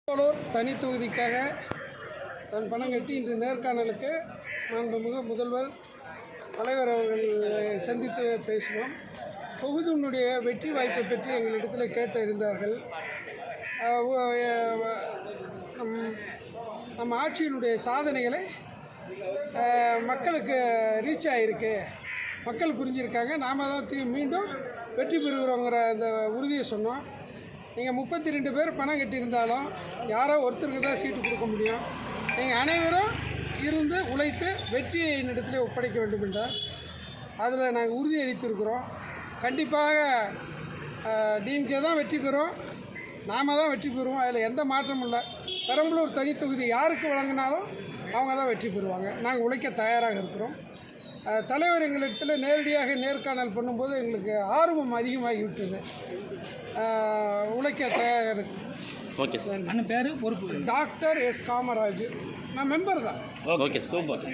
திருவாரூர் தனி தொகுதிக்காக நான் பணம் கட்டி இன்று நேர்காணலுக்கு மாண்புமிகு முதல்வர் தலைவர் அவர்கள் சந்தித்து பேசினோம். தொகுதியினுடைய வெற்றி வாய்ப்பை பற்றி எங்களிடத்தில் கேட்டறிந்தார்கள். நம்ம ஆட்சியினுடைய சாதனைகளை மக்களுக்கு ரீச் ஆகிருக்கு, மக்கள் புரிஞ்சிருக்காங்க, நாம் தான் மீண்டும் வெற்றி பெறுகிறோங்கிற அந்த உறுதியை சொன்னோம். நீங்கள் 32 பேர் பணம் கட்டியிருந்தாலும் யாரோ ஒருத்தருக்கு தான் சீட்டு கொடுக்க முடியும். நீங்கள் அனைவரும் இருந்து உழைத்து வெற்றியை என்னிடத்தில் ஒப்படைக்க வேண்டும் என்றால் அதில் நாங்கள் உறுதி அளித்திருக்கிறோம். கண்டிப்பாக டிஎம்கே தான் வெற்றி பெறும், நாம் தான் வெற்றி பெறுவோம். அதில் எந்த மாற்றமும் இல்லை. பெரம்பலூர் தனி தொகுதி யாருக்கு வழங்கினாலும் அவங்க தான் வெற்றி பெறுவாங்க. நாங்கள் உழைக்க தயாராக இருக்கிறோம். தலைவர் எங்களிடத்தில் நேரடியாக நேர்காணல் பண்ணும்போது எங்களுக்கு ஆர்வம் அதிகமாகிவிட்டது. உழைக்க தயாராக இருக்கு. Okay sir. அண்ணன் பேர் பொறுப்பு? Doctor S Kamaraj. நான் மெம்பர் தான். Okay, super.